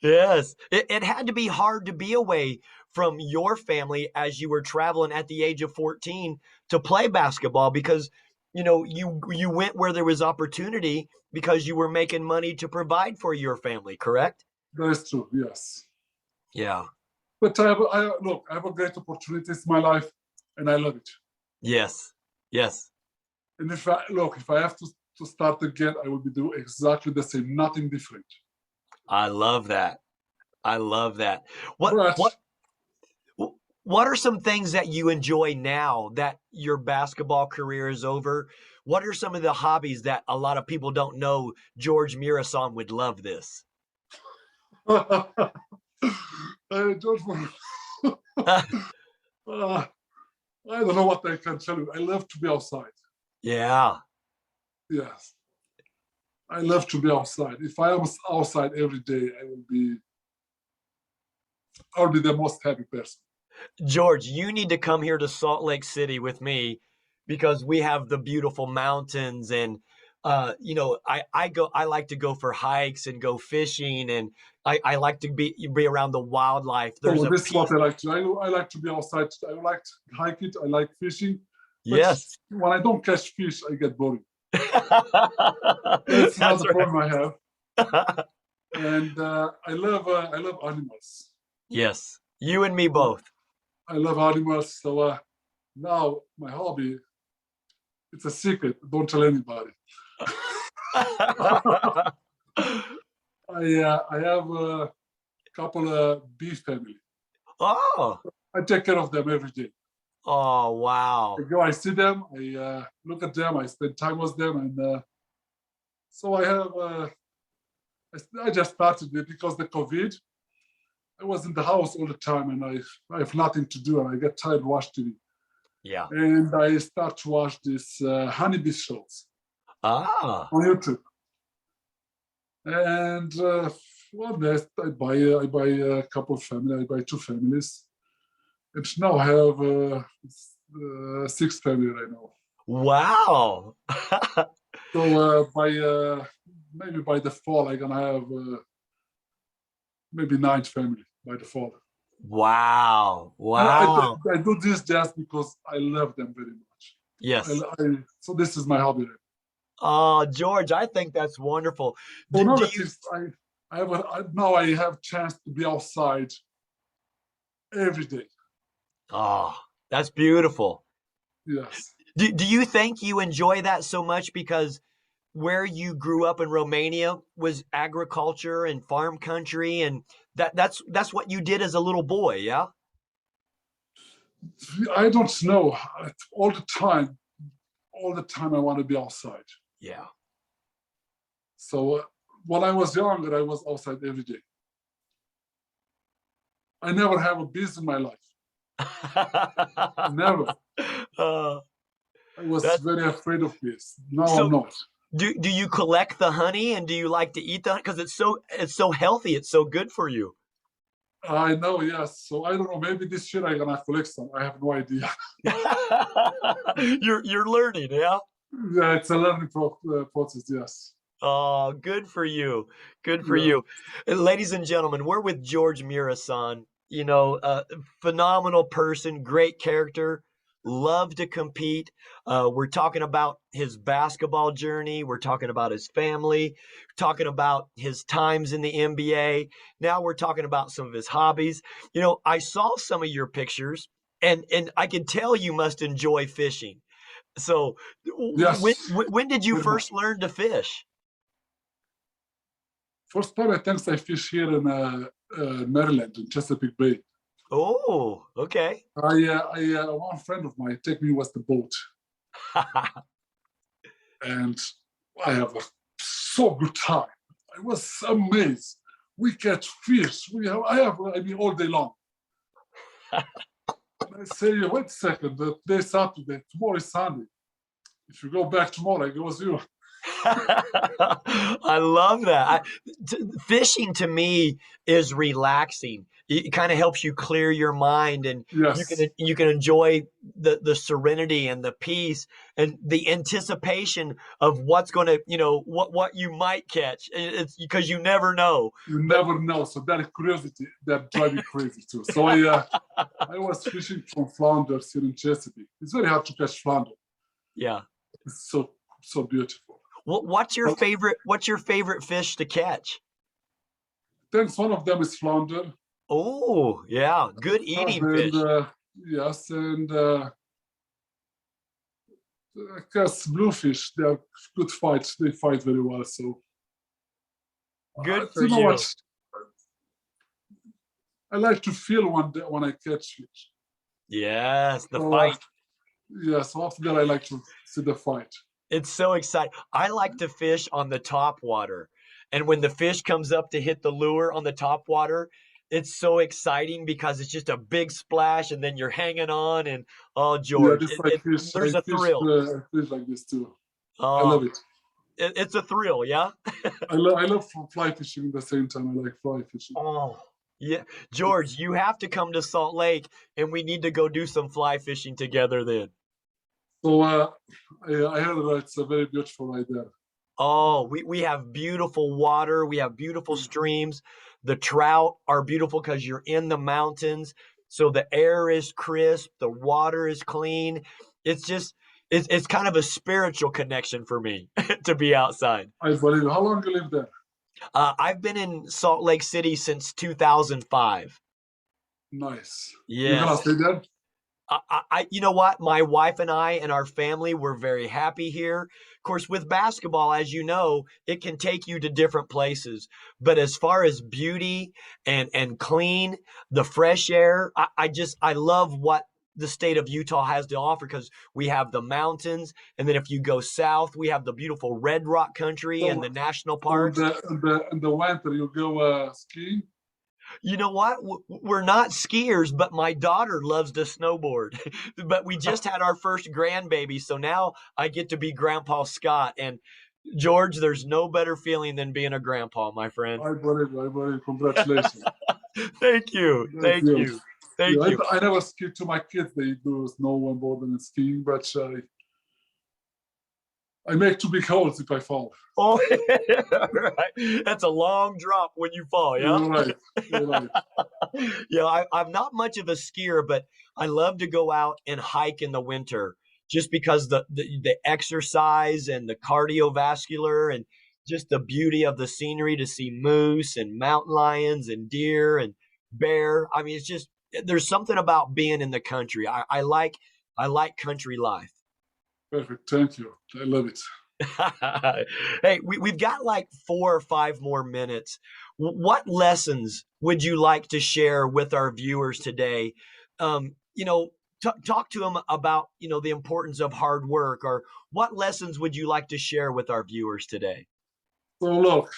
Speaker 1: yes. It had to be hard to be away from your family as you were traveling at the age of 14 to play basketball because, you went where there was opportunity because you were making money to provide for your family, correct?
Speaker 2: That is true, yes.
Speaker 1: Yeah.
Speaker 2: But I have a great opportunities in my life, and I love it.
Speaker 1: Yes. Yes.
Speaker 2: And if I have to start again, I will be doing exactly the same, nothing different.
Speaker 1: I love that. I love that. What are some things that you enjoy now that your basketball career is over? What are some of the hobbies that a lot of people don't know George Muresan would love this?
Speaker 2: George, I don't know what I can tell you. I love to be outside.
Speaker 1: Yeah.
Speaker 2: Yes. I love to be outside. If I was outside every day, I'll be the most happy person.
Speaker 1: George, you need to come here to Salt Lake City with me because we have the beautiful mountains and I like to go for hikes and go fishing and I like to be around the wildlife.
Speaker 2: This is what I like to. I like to be outside. I like to hike it. I like fishing.
Speaker 1: Yes.
Speaker 2: But when I don't catch fish, I get bored. That's not the problem I have. And I love animals.
Speaker 1: Yes, you and me both.
Speaker 2: I love animals. So now my hobby, it's a secret. Don't tell anybody. I have a couple of bee family.
Speaker 1: Oh.
Speaker 2: I take care of them every day.
Speaker 1: Oh, wow.
Speaker 2: I see them, I look at them, I spend time with them. And so I have, I just started it because the COVID, I was in the house all the time and I have nothing to do and I get tired of watching TV.
Speaker 1: Yeah.
Speaker 2: And I start to watch this honeybee shows on YouTube. And I buy a couple of families. I buy 2 families. And now I have 6 families right now.
Speaker 1: Wow.
Speaker 2: So maybe by the fall, I'm gonna have maybe 9 families by the fall.
Speaker 1: Wow. Wow.
Speaker 2: I do this just because I love them very much.
Speaker 1: Yes.
Speaker 2: So this is my hobby.
Speaker 1: Oh, George, I think that's wonderful.
Speaker 2: So now I have chance to be outside every day.
Speaker 1: Oh, that's beautiful.
Speaker 2: Yes.
Speaker 1: Do you think you enjoy that so much because where you grew up in Romania was agriculture and farm country, and that's what you did as a little boy, yeah?
Speaker 2: I don't know. All the time I want to be outside.
Speaker 1: Yeah.
Speaker 2: So when I was younger, I was outside every day. I never have a bees in my life. Never. I was very afraid of bees. Now I'm not.
Speaker 1: Do you collect the honey and do you like to eat the honey? Because it's so healthy, it's so good for you.
Speaker 2: I know, yes. So I don't know. Maybe this year I'm gonna collect some. I have no idea.
Speaker 1: You're learning, yeah.
Speaker 2: Yeah, it's a learning process. Yes.
Speaker 1: Oh, good for you. Good for you. Ladies and gentlemen, we're with George Muresan, phenomenal person, great character, love to compete. We're talking about his basketball journey. We're talking about his family, talking about his times in the NBA. Now we're talking about some of his hobbies. I saw some of your pictures, and I can tell you must enjoy fishing. So when
Speaker 2: Yes,
Speaker 1: when did you
Speaker 2: very much.
Speaker 1: first learn to fish?
Speaker 2: First time I think I fish here in Maryland, in Chesapeake Bay.
Speaker 1: Oh, okay.
Speaker 2: One friend of mine take me with the boat, and I have a so good time. I was amazed. We catch fish. I mean, all day long. And I say, wait a second, today's Saturday, tomorrow is Sunday. If you go back tomorrow, I go with you.
Speaker 1: I love that. Fishing to me is relaxing. It kind of helps you clear your mind, and
Speaker 2: Yes,
Speaker 1: you can enjoy the serenity and the peace and the anticipation of what's going to, what you might catch. It's because you never know.
Speaker 2: you
Speaker 1: But
Speaker 2: never know. So that curiosity that drives me crazy too. So I was fishing from flounders here in Chesapeake. It's very hard to catch flounder.
Speaker 1: yeah.
Speaker 2: It's so beautiful.
Speaker 1: What's your
Speaker 2: But
Speaker 1: favorite? What's your favorite fish to catch?
Speaker 2: thanks. One of them is flounder.
Speaker 1: Oh, yeah, good eating
Speaker 2: And
Speaker 1: fish.
Speaker 2: yes, and I guess bluefish. They are good fights. They fight very well. So
Speaker 1: Good for
Speaker 2: you know
Speaker 1: you.
Speaker 2: what? I like to feel when I catch fish.
Speaker 1: Yes, the
Speaker 2: So
Speaker 1: fight.
Speaker 2: yeah, so after that I like to see the fight.
Speaker 1: It's so exciting. I like to fish on the top water. And when the fish comes up to hit the lure on the top water, it's so exciting because it's just a big splash and then you're hanging on and oh
Speaker 2: Yeah,
Speaker 1: George,
Speaker 2: this like fish.
Speaker 1: there's a thrill.
Speaker 2: I fish like this too. I
Speaker 1: Oh,
Speaker 2: love it.
Speaker 1: it's a thrill, yeah?
Speaker 2: I love fly fishing at the same time. I like fly fishing.
Speaker 1: Oh. Yeah. George,
Speaker 2: It's,
Speaker 1: you have to come to Salt Lake and we need to go do some fly fishing together then.
Speaker 2: so I heard that it's a very beautiful right there.
Speaker 1: Oh, we have beautiful water. We have beautiful streams. The trout are beautiful because you're in the mountains. So the air is crisp, the water is clean. It's just it's kind of a spiritual connection for me to be outside.
Speaker 2: I believe. How long you live there?
Speaker 1: I've been in Salt Lake City since 2005.
Speaker 2: Nice. You gonna
Speaker 1: Yes.
Speaker 2: stay there?
Speaker 1: You know what? My wife and I and our family were very happy here. Of course, with basketball, as you know, it can take you to different places. But as far as beauty and clean, the fresh air, I love what the state of Utah has to offer because we have the mountains, and then if you go south, we have the beautiful Red Rock country and
Speaker 2: So
Speaker 1: the national
Speaker 2: so
Speaker 1: parks.
Speaker 2: in the winter you go skiing.
Speaker 1: You know what? We're not skiers, but my daughter loves to snowboard. But we just had our first grandbaby, so now I get to be Grandpa Scott. And George, there's no better feeling than being a grandpa, my friend.
Speaker 2: I believe. I believe. Congratulations.
Speaker 1: Thank you.
Speaker 2: Thank
Speaker 1: Thank
Speaker 2: you.
Speaker 1: you.
Speaker 2: Yeah,
Speaker 1: Thank you.
Speaker 2: I never ski to my kids. They do snowboard and skiing, but I make too big holes if I fall.
Speaker 1: Oh, right. That's a long drop when you fall, yeah?
Speaker 2: You're right. You're right.
Speaker 1: Yeah, I'm not much of a skier, but I love to go out and hike in the winter just because the exercise and the cardiovascular and just the beauty of the scenery to see moose and mountain lions and deer and bear. I mean, it's just there's something about being in the country. I like country life.
Speaker 2: Perfect. Thank you. I love it.
Speaker 1: Hey, we've got like 4 or 5 more minutes. What lessons would you like to share with our viewers today? You know, talk to them about, the importance of hard work, or what lessons would you like to share with our viewers today?
Speaker 2: So look,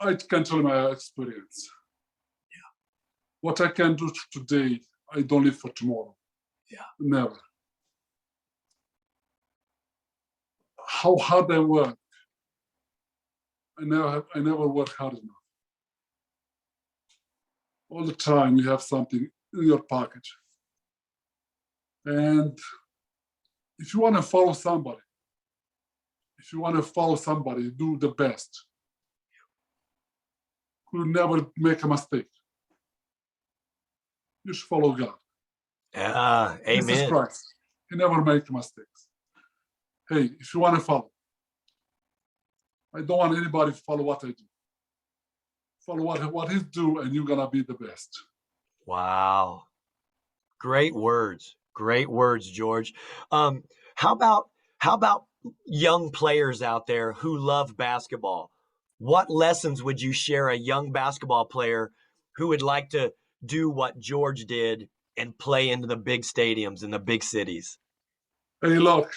Speaker 2: I can tell my experience. What I can do today, I don't live for tomorrow.
Speaker 1: Yeah.
Speaker 2: Never. How hard I work, I never work hard enough. All the time you have something in your pocket. And if you want to follow somebody, do the best. You never make a mistake. You should follow God.
Speaker 1: Yeah,
Speaker 2: Jesus
Speaker 1: amen.
Speaker 2: Christ. He never makes mistakes. Hey, if you want to follow, I don't want anybody to follow what I do. Follow what he do, and you're gonna be the best.
Speaker 1: Wow. Great words. Great words, George. Um, how about young players out there who love basketball? What lessons would you share a young basketball player who would like to do what George did and play into the big stadiums in the big cities?
Speaker 2: Hey, look,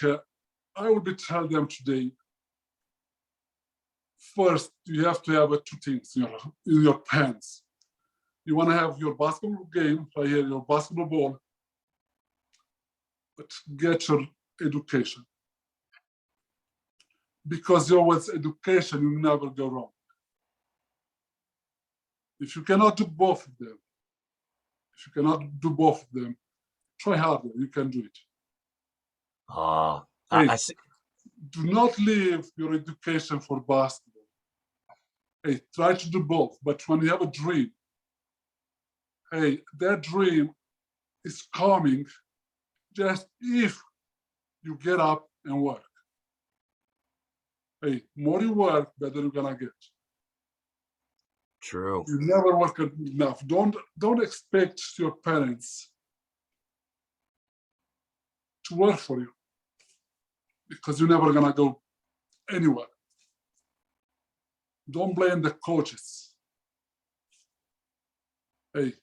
Speaker 2: I will be tell them today. First, you have to have two things in your pants. You want to have your basketball game, right here, your basketball ball, but get your education. Because with education, you never go wrong. If you cannot do both of them, try harder, you can do it. Hey,
Speaker 1: I see.
Speaker 2: do not leave your education for basketball. Hey, try to do both, but when you have a dream, hey, that dream is coming just if you get up and work. Hey, more you work, better you're gonna get.
Speaker 1: True.
Speaker 2: You never work enough. Don't expect your parents to work for you because you're never gonna go anywhere. Don't blame the coaches. Hey,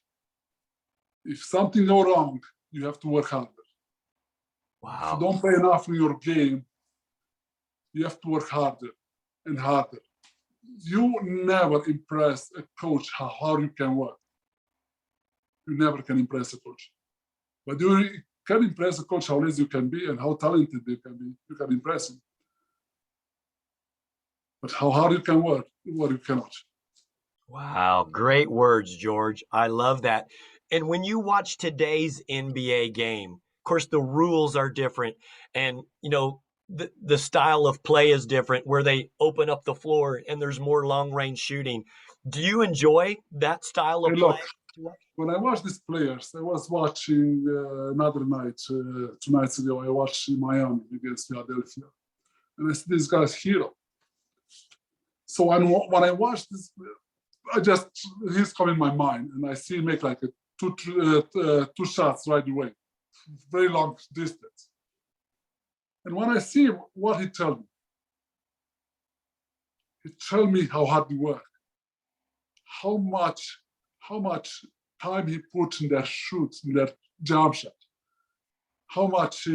Speaker 2: if something go wrong, you have to work harder.
Speaker 1: Wow.
Speaker 2: If you don't play enough in your game, you have to work harder and harder. You never impress a coach how hard you can work. You never can impress a coach. But you can impress a coach how lazy you can be and how talented you can be. You can impress him. But how hard you can work, you cannot.
Speaker 1: Wow, great words, George. I love that. And when you watch today's NBA game, of course, the rules are different. And, the style of play is different where they open up the floor and there's more long range shooting. Do you enjoy that style of
Speaker 2: Hey,
Speaker 1: play?
Speaker 2: look, when I watch these players, I was watching another night, 2 nights ago, I watched Miami against Philadelphia. And I see this guy's hero. So when I watch this, he's come in my mind, and I see him make like two shots right away, very long distance. And when I see what he tell me how hard he work, how much time he put in their shoots, in their jump shot, how much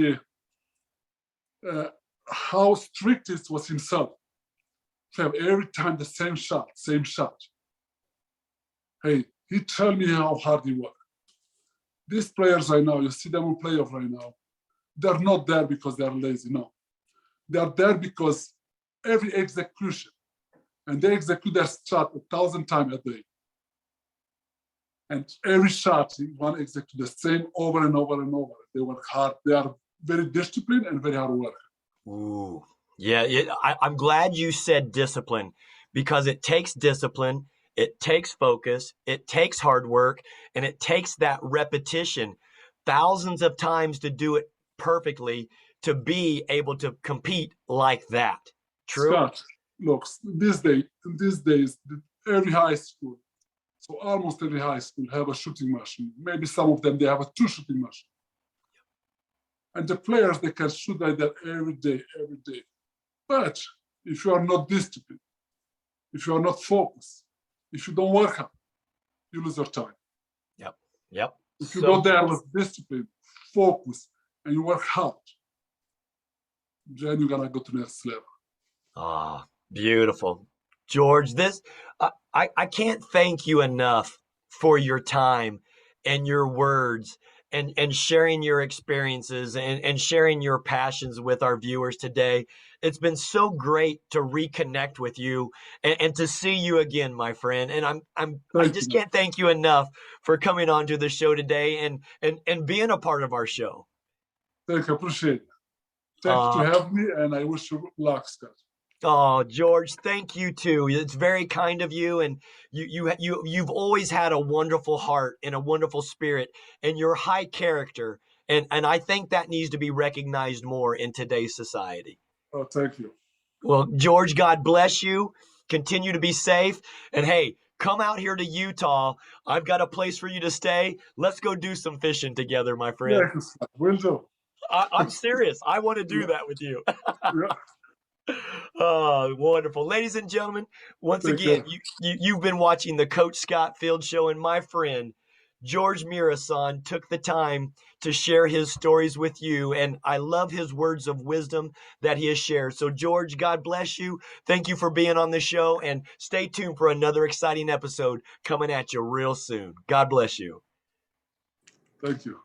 Speaker 2: how strict it was himself to have every time the same shot. Hey, he tell me how hard he work. These players right now, you see them in playoff right now, they're not there because they're lazy, no. They're there because every execution, and they execute their shot 1,000 times a day. And every shot, you want to execute the same over and over and over. They work hard. They are very disciplined and very hard work.
Speaker 1: Ooh, yeah. I'm glad you said discipline because it takes discipline, it takes focus, it takes hard work, and it takes that repetition thousands of times to do it perfectly to be able to compete like that. True?
Speaker 2: Scott, look, these days, every high school, so almost every high school have a shooting machine. Maybe some of them, they have a 2 shooting machine. And the players, they can shoot like that every day. But if you are not disciplined, if you are not focused, if you don't work hard, you lose your time.
Speaker 1: Yep.
Speaker 2: If you go there with discipline, focus, and you work hard, then you're gonna go to the next level.
Speaker 1: Ah, beautiful. George, I can't thank you enough for your time and your words and sharing your experiences and sharing your passions with our viewers today. It's been so great to reconnect with you and to see you again, my friend. And I just can't thank you enough for coming on to the show today and being a part of our show.
Speaker 2: Thank you, appreciate it. Thank you to have me, and I wish you luck, Scott.
Speaker 1: Oh, George, thank you too. It's very kind of you, and you've always had a wonderful heart and a wonderful spirit, and your high character And I think that needs to be recognized more in today's society.
Speaker 2: Oh, thank you.
Speaker 1: Well, George, God bless you. Continue to be safe. And hey, come out here to Utah. I've got a place for you to stay. Let's go do some fishing together, my friend.
Speaker 2: Yes, will do.
Speaker 1: I'm serious. I want to do
Speaker 2: Yeah,
Speaker 1: that with you.
Speaker 2: yeah.
Speaker 1: Oh, wonderful. Ladies and gentlemen, once
Speaker 2: Take
Speaker 1: again,
Speaker 2: care.
Speaker 1: you've been watching the Coach Scott Field Show, and my friend, George Muresan, took the time to share his stories with you, and I love his words of wisdom that he has shared. So, George, God bless you. Thank you for being on the show, and stay tuned for another exciting episode coming at you real soon. God bless you.
Speaker 2: Thank you.